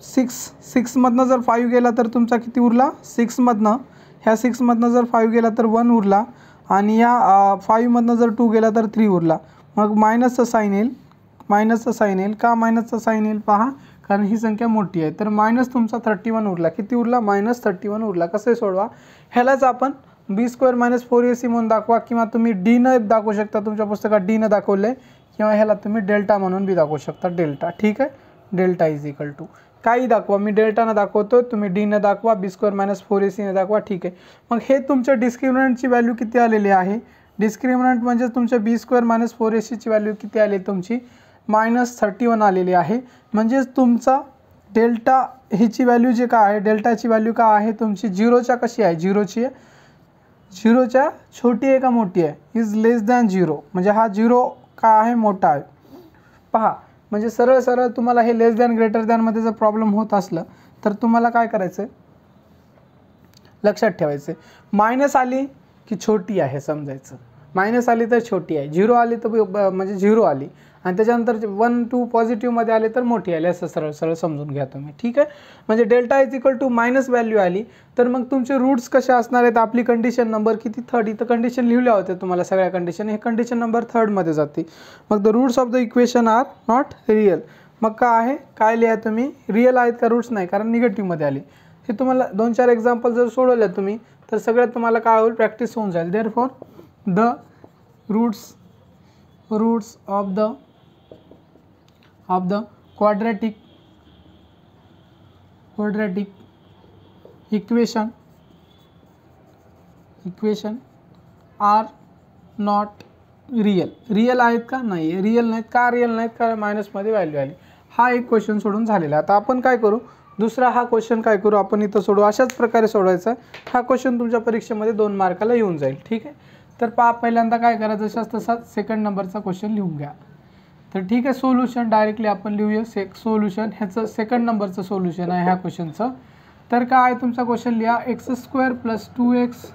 6 मधनं जर 5 गेला तर तुमचा किती उरला 6 मधनं ह्या 6 मधनं जर 5 गेला तर 1 उरला आणि या 5 मधनं जर 2 गेला तर 3 उरला. मग मायनसचं साईन येईल का मायनसचं साईन येईल पहा कारण ही संख्या मोठी आहे. तर मायनस तुमचा 31 उरला. किती उरला -31 उरला. कसे सोडवा ह्यालाच आपण b² - 4ac म्हणून दाखवा किंवा तुम्ही d न दाखवू शकता. तुमच्या पुस्तकात d न दाखवले किंवा ह्याला तुम्ही डेल्टा म्हणून बी दाखवू शकता डेल्टा. ठीक आहे डेल्टा = काही दाखवा. मी डेल्टानं दाखवतो तुम्ही d न दाखवा b² - 4ac ने दाखवा. ठीक आहे मग हे तुमच्या डिस्क्रिमिनंटची व्हॅल्यू किती आलेली आहे. डिस्क्रिमिनंट म्हणजे तुमच्या b² - 4ac ची व्हॅल्यू किती आली तुमची -31 आलेली आहे. म्हणजेच तुमचा डेल्टा हीची व्हॅल्यू जे काय आहे डेल्टाची व्हॅल्यू काय आहे तुमची 0च्या कशी आहे 0च्या छोटी आहे का मोठी आहे <0 म्हणजे हा 0 काय आहे मोठा आहे. पहा म्हणजे सरळ तुम्हाला हे <> मध्ये जर प्रॉब्लेम होत असलं तर तुम्हाला काय करायचं लक्षात ठेवायचं मायनस आली की छोटी आहे समजायचं. मायनस आली तर छोटी आहे 0 आली तर म्हणजे 0 आली आणि त्याच्यानंतर 1 2 पॉझिटिव्हमध्ये आले तर मोठी आली असं सरळ समजून घ्या तुम्ही. ठीक आहे म्हणजे डेल्टा = मायनस व्हॅल्यू आली तर मग तुमचे रूट्स कसे असणार आहेत. आपली कंडिशन नंबर किती 3rd इथं कंडिशन लिहिल्या होत्या तुम्हाला सगळ्या कंडिशन. हे कंडिशन नंबर 3rd मध्ये जाते. मग the roots of the equation are not real. मग काय आहे काय लिहा तुम्ही रिअल आहेत का रूट्स नाही कारण निगेटिव्हमध्ये आली. हे तुम्हाला 2-4 एक्झाम्पल जर सोडवले तुम्ही तर सगळ्यात तुम्हाला काय होईल, प्रॅक्टिस होऊन जाईल. Therefore the roots of the quadratic equation are not real आहेत का, नाही रियल नाहीत का, रियल नाहीत का, मायनसमध्ये व्हॅल्यू आली. हा एक क्वेश्चन सोडून झालेला आहे. आता आपण काय करू, दुसरा हा क्वेश्चन काय करू आपण इथं सोडू, अशाच प्रकारे सोडवायचा. हा क्वेश्चन तुमच्या परीक्षेमध्ये 2 मार्काला येऊन जाईल. ठीक आहे. तर पहिल्यांदा काय करायचं, जशाच तसा सेकंड नंबरचा क्वेश्चन लिहून घ्या. तर ठीक आहे, सोल्युशन डायरेक्टली आपण लिहूया. सोल्युशन ह्याचं सेकंड नंबरचं सोल्युशन आहे ह्या क्वेश्चनचं. तर काय आहे तुमचा क्वेश्चन लिहा, x² + 2x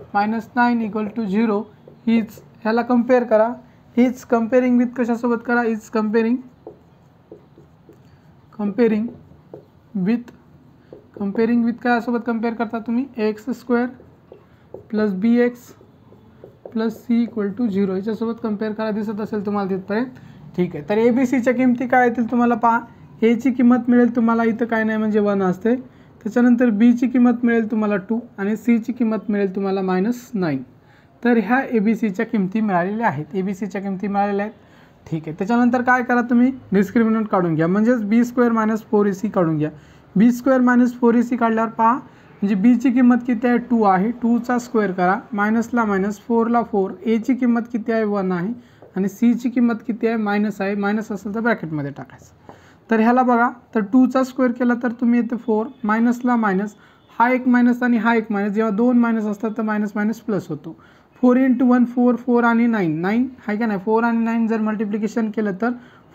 - 9 = 0. ह्याला कम्पेअर करा. हीच कम्पेअरिंग विथ कशासोबत करा, इज कम्पेअरिंग विथ कायासोबत कम्पेअर करता तुम्ही, x² + bx + c = 0 याच्यासोबत कम्पेअर करा. दिसत असेल तुम्हाला तिथपर्यंत. ठीक आहे. तर ABCच्या किमती काय येतील तुम्हाला पहा. A ची किंमत मिळेल तुम्हाला इथं काय नाही म्हणजे 1 असते. त्याच्यानंतर B ची किंमत मिळेल तुम्हाला 2 आणि C ची किंमत मिळेल तुम्हाला -9. तर ह्या ABCच्या किमती मिळालेल्या आहेत. ABCच्या किमती मिळालेल्या आहेत. ठीक आहे. त्याच्यानंतर काय करा तुम्ही, डिस्क्रिमिनंट काढून घ्या. म्हणजेच b² - 4ac काढून घ्या. b² - 4ac काढल्यावर पहा, म्हणजे b ची किंमत किती आहे, 2 आहे. 2 चा स्क्वेअर करा, मायनसला मायनस, 4 ला 4. a ची किंमत किती आहे, 1 आहे. आणि c ची किंमत किती आहे, मायनस आहे. मायनस असेल तर ब्रॅकेटमध्ये टाकायचं. तर ह्याला बघा, तर 2 चा स्क्वेअर केला तर तुम्ही येते 4, मायनसला मायनस, हा एक मायनस आणि हा एक मायनस. जेव्हा 2 मायनस असतात तर मायनस मायनस प्लस होतो. 4 × 1 4, 4 आणि 9 आहे का नाही. 4 आणि 9 जर मल्टिप्लिकेशन केलं तर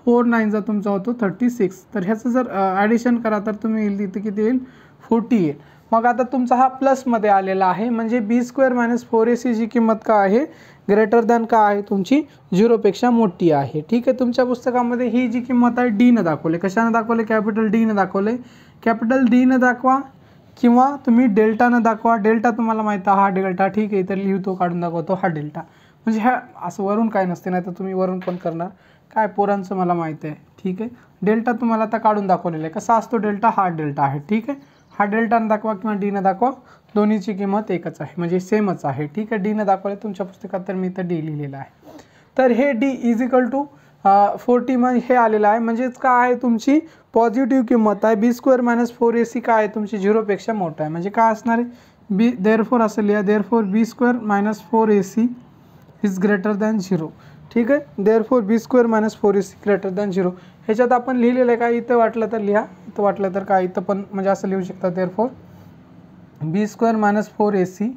4 9 तुमचा होतो 36. तर ह्याचं जर ॲडिशन करा तर तुम्ही येईल तिथे किती येईल, 40 येईल. मग आता तुमचा हा प्लसमध्ये आलेला आहे, म्हणजे b² - 4ac जी किंमत काय आहे, ग्रेटर दॅन काय आहे तुमची, 0पेक्षा मोठी आहे. ठीक आहे. तुमच्या पुस्तकामध्ये ही जी किंमत आहे D न दाखवले. कशानं दाखवले, कॅपिटल D न दाखवले. कॅपिटल D न दाखवा किंवा तुम्ही डेल्टानं दाखवा. डेल्टा तुम्हाला माहिती आहे, हा डेल्टा. ठीक आहे. तर लिहितो, काढून दाखवतो, हा डेल्टा. म्हणजे ह्या असं वरून काय नसते, नाही तर तुम्ही वरून पण करणार, काय पोरांचं मला माहिती आहे. ठीक आहे. डेल्टा तुम्हाला आता काढून दाखवलेला आहे. कसा असतो डेल्टा, हा डेल्टा आहे. ठीक आहे. हा डेल्टानं दाखवा किंवा D न दाखवा, दोन्हीची किंमत एकच आहे, म्हणजे सेमच आहे. ठीक आहे. D न दाखवले तुमच्या पुस्तकात, तर मी इथं D लिहिलेलं आहे. तर हे D = 40 म्हणजे हे आलेलं आहे. म्हणजेच काय आहे, तुमची पॉझिटिव्ह किंमत आहे. b² - 4ac काय आहे तुमची, 0पेक्षा मोठा आहे. म्हणजे काय असणार आहे, देअरफॉर असं लिहा, therefore b² - 4ac is greater than 0. ठीक आहे. Therefore b² - 4ac greater than 0. ह्याच्यात आपण लिहिलेलं आहे काय, इथं वाटलं तर लिहा, इथं वाटलं तर काय, इथं पण म्हणजे असं लिहू शकता, therefore b² - 4ac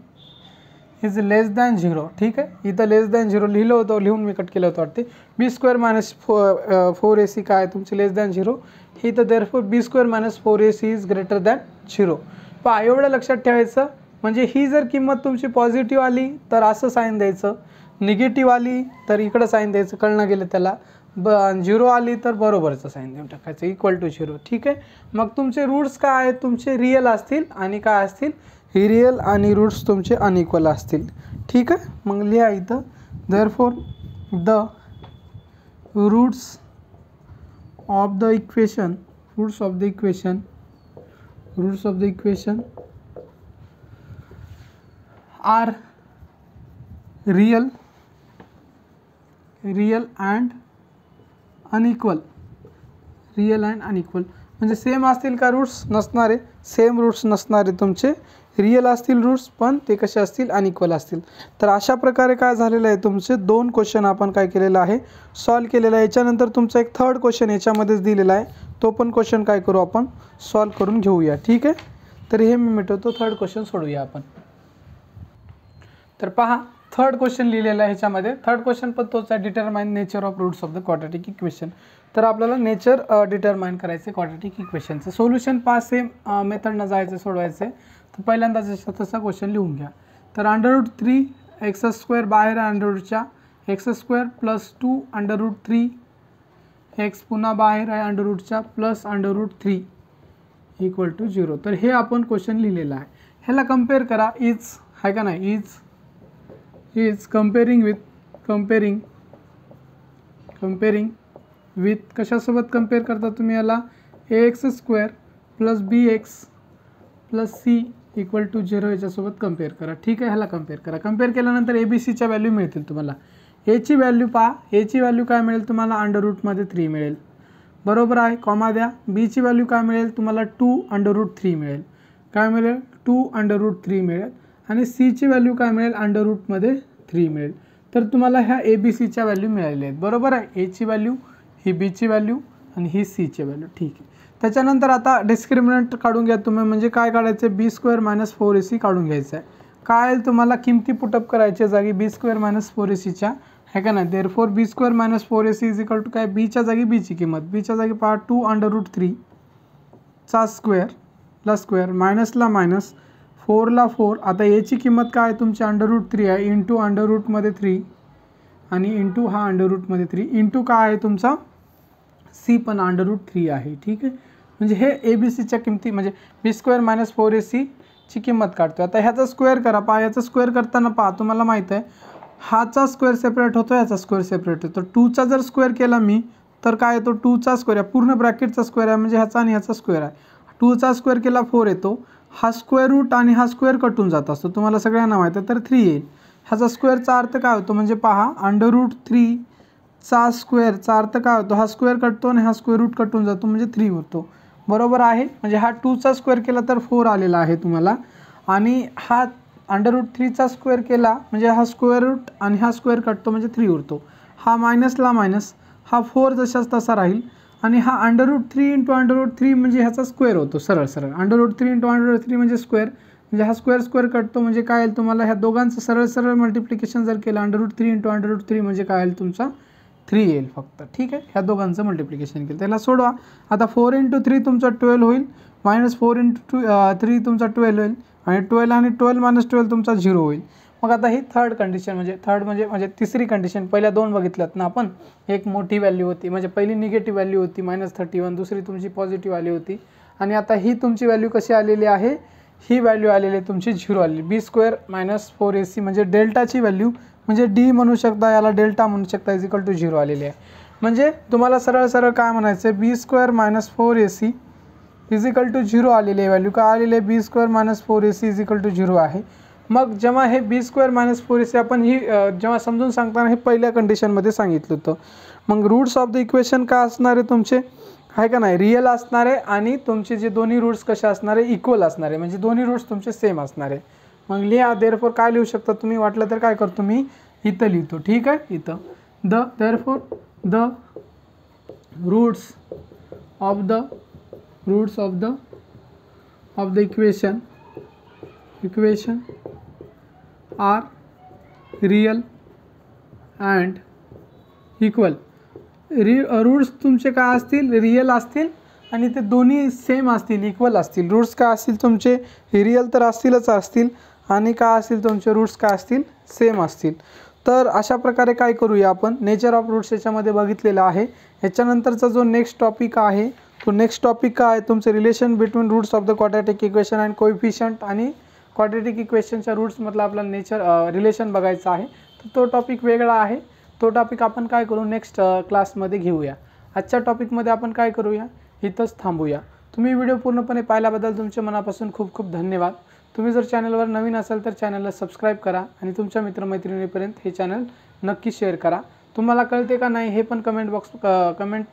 is less than 0. ठीक आहे. इथं लेस दॅन 0 लिहिलं होतं, लिहून मी कट केलं होतं वाटते. b² - 4ac काय तुमची लेस दॅन 0. हे इथं therefore b² - 4ac is greater than 0. पहा, एवढं लक्षात ठेवायचं. म्हणजे ही जर किंमत तुमची पॉझिटिव्ह आली तर असं साईन द्यायचं, निगेटिव्ह आली तर इकडं साईन द्यायचं, कळणं गेलं त्याला. 0 आली तर बरोबरचं साईन देऊन टाकायचं, =0. ठीक आहे. मग तुमचे रूट्स काय आहेत, तुमचे रिअल असतील आणि काय असतील, रिअल आणि रूट्स तुमचे अनइक्वल असतील. ठीक आहे. मग लिहा इथं, therefore the roots of the equation are real and unequal. म्हणजे सेम असतील का रूट्स, नसणारे. सेम रूट्स नसणारे तुमचे, रिअल असतील रूट्स, पण ते कसे असतील, अनइक्वल असतील. तर अशा प्रकारे काय झालेलं आहे, तुमचे 2 क्वेश्चन आपण काय केलेलं आहे, सॉल्व केलेलं आहे. याच्यानंतर तुमचा एक थर्ड क्वेश्चन याच्यामध्येच दिलेला आहे, तो पण क्वेश्चन काय करू आपण, सॉल्व करून घेऊया. ठीक आहे. तर हे मी मिटवतो, थर्ड क्वेश्चन सोडूया आपण. तर पहा, थर्ड क्वेश्चन लिहिलेला आहे ह्याच्यामध्ये. थर्ड क्वेश्चन पण तोच आहे, determine nature of roots of the quadratic equation. तर आपल्याला नेचर डिटरमाइन करायचे क्वाड्रॅटिक इक्वेशनचं. सोल्युशन पहा, सेम मेथडनं जायचं, सोडवायचं आहे. तर पहिल्यांदा जसा तसा क्वेश्चन लिहून घ्या. तर √3 x² बाहेर आहे अंडररूटच्या, x² + 2 √3 x पुन्हा बाहेर आहे अंडररूटच्या, प्लस √3 = 0. तर हे आपण क्वेश्चन लिहिलेलं आहे. ह्याला कम्पेअर करा, इज आहे का नाही, इज कम्पेअरिंग विथ कशासोबत कम्पेअर करता तुम्ही याला, ax² + bx plus c equal to 0 याच्यासोबत कम्पेअर करा. ठीक आहे, ह्याला कम्पेअर करा. कम्पेअर केल्यानंतर ए बी सीच्या व्हॅल्यू मिळतील तुम्हाला. एची व्हॅल्यू पहा, एची व्हॅल्यू काय मिळेल तुम्हाला अंडर रूटमध्ये 3 मिळेल. बरोबर आहे, कॉमा द्या. बीची व्हॅल्यू काय मिळेल तुम्हाला 2√3 मिळेल. काय मिळेल 2√3 मिळेल. आणि सीची व्हॅल्यू काय मिळेल अंडर रूटमध्ये 3 मिळेल. तर तुम्हाला ह्या ए बी सीच्या व्हॅल्यू मिळालेल्या आहेत. बरोबर आहे, एची व्हॅल्यू, ही बीची व्हॅल्यू आणि ही सीची व्हॅल्यू. ठीक आहे. त्याच्यानंतर आता डिस्क्रिमिनंट काढून घ्या तुम्ही. म्हणजे काय काढायचं, बी स्क्वेअर मायनस 4ac काढून घ्यायचं आहे. काय तुम्हाला किमती पुटअप करायच्या जागी बी स्क्वेअर मायनस 4ac आहे का नाही. Therefore b square minus 4ac is equal to काय, बीच्या जागी बीची किंमत, बीच्या जागी पहा 2√3 चा स्क्वेअर प्लस स्क्वेअर, मायनसला मायनस, 4ला 4. आता याची किंमत काय तुमची अंडर रूट 3 आहे, इंटू अंडर रूटमध्ये 3 आणि इंटू हा अंडर रूटमध्ये 3 इंटू काय आहे तुमचा सी पण अंडर रूट 3 आहे. ठीक आहे, म्हणजे हे ए बी सीच्या किमती म्हणजे बी स्क्वेअर मायनस 4ac ची किंमत काढतो. आता ह्याचा स्क्वेअर करा. पहा याचा स्क्वेअर करताना पहा तुम्हाला माहीत आहे हाचा स्क्वेअर सेपरेट होतो, याचा स्क्वेअर सेपरेट होतो. 2चा जर स्क्वेअर केला मी तर काय येतो 2चा स्क्वेअर आहे, पूर्ण ब्रॅकेटचा स्क्वेअर आहे म्हणजे ह्याचा आणि ह्याचा स्क्वेअर आहे. 2चा स्क्वेअर केला 4 येतो. हा स्क्वेअर रूट आणि हा स्क्वेअर कटून जात असतो, तुम्हाला सगळ्यांना माहीत आहे. तर 3 येईल. ह्याचा स्क्वेअरचा अर्थ काय होतो म्हणजे पहा अंडर रूट 3 चा स्क्वेअरचा अर्थ काय होतो, हा स्क्वेअर कटतो आणि हा स्क्वेअर रूट कटून जातो म्हणजे 3 होतो. बरोबर आहे, म्हणजे हा 2चा स्क्वेअर केला तर 4 आलेला आहे तुम्हाला. आणि हा अंडर रूट 3चा स्क्वेअर केला म्हणजे हा स्क्वेअर रूट आणि हा स्क्वेअर कटतो म्हणजे 3 उरतो. हा मायनसला मायनस, हा 4 जशाच तसा राहील. आणि हा under root 3 into under root 3 म्हणजे ह्याचा स्क्वेअर होतो सरळ सरळ. Under root 3 into under root 3 म्हणजे स्क्वेअर, म्हणजे हा स्क्वेअर स्क्वेअर कटतो म्हणजे काय येईल तुम्हाला ह्या दोघांचं सरळ सरळ मल्टिप्लिकेशन जर केलं under root 3 into under root 3 म्हणजे काय येईल तुमचा 3 येईल फक्त. ठीक आहे, ह्या दोघांचं मल्टिप्लिकेशन केलं त्याला सोडवा. आता 4 इंटू 3 तुमचा 12 होईल, मायनस 4 इंटू 3 तुमचा 12 होईल आणि 12 आणि 12 मायनस 12 तुमचा 0 होईल. मग आता ही थर्ड कंडिशन म्हणजे तिसरी कंडिशन. पहिल्या दोन बघितल्यात ना आपण, एक मोठी व्हॅल्यू होती म्हणजे पहिली निगेटिव्ह व्हॅल्यू होती -31, दुसरी तुमची पॉझिटिव्ह व्हॅल्यू होती. आणि आता ही तुमची व्हॅल्यू कशी आलेली आहे, ही व्हॅल्यू आलेली आहे तुमची 0 आलेली. बी स्क्वेअर मायनस 4ac म्हणजे डेल्टाची व्हॅल्यू म्हणजे डी म्हणू शकता, याला डेल्टा म्हणू शकता, इज इक्वल टू 0 आलेली आहे. म्हणजे तुम्हाला सरळ सरळ काय म्हणायचं आहे, b square minus 4ac is equal to 0 आलेली आहे व्हॅल्यू. काय आलेली आहे, b square minus 4ac is equal to 0 आहे. मग जेव्हा हे बी स्क्वेअर मायनस 4ac आपण ही जेव्हा समजून सांगताना हे पहिल्या कंडिशनमध्ये सांगितलं होतं. मग रूट्स ऑफ द इक्वेशन काय असणार आहे तुमचे, आहे का नाही, रिअल असणार आहे. आणि तुमचे जे दोन्ही रूट्स कसे असणार आहे, इक्वल असणार आहे, म्हणजे दोन्ही रूट्स तुमचे सेम असणार आहे. मग लिहा. देअरफॉर काय लिहू शकता तुम्ही, वाटलं तर काय करतो मी इथं लिहितो. ठीक आहे, इथं therefore the roots of the equation are real and equal. Roots तुमचे काय असतील, रियल असतील आणि ते दोन्ही सेम असतील, इक्वल असतील. रूट्स काय असतील तुमचे, रियल तर असतीलच असतील आणि काय असतील तुमचे रूट्स काय असतील, सेम असतील. तर अशा प्रकारे काय करूया आपण, नेचर ऑफ रूट्स याच्यामध्ये बघितलेलं आहे. ह्याच्यानंतरचा जो नेक्स्ट टॉपिक आहे तो नेक्स्ट टॉपिक काय आहे तुमचं, relation between roots of the quadratic equation and coefficient. आणि क्वाड्रॅटिक इक्वेशनच्या रूट्समधला आपल्याला रिलेशन बघायचं आहे. तर तो टॉपिक वेगळा आहे. तो टॉपिक आपण काय करू नेक्स्ट क्लासमध्ये घेऊया. आजच्या टॉपिकमध्ये आपण काय करूया, इथंच थांबूया. तुम्ही व्हिडिओ पूर्णपणे पाहिल्याबद्दल तुमचे मनापासून खूप खूप धन्यवाद. तुम्ही जर चॅनलवर नवीन असाल तर चॅनलला सबस्क्राईब करा आणि तुमच्या मित्रमैत्रिणीपर्यंत हे चॅनल नक्की शेअर करा. तुम्हाला कळते का नाही हे पण कमेंट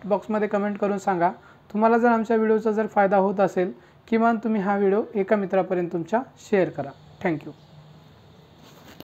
बॉक्समध्ये कमेंट करून सांगा. तुम्हाला जर आमच्या व्हिडिओचा जर फायदा होत असेल, किमान तुम्ही हा व्हिडिओ एका मित्रापर्यंत तुमच्या शेअर करा. थँक्यू.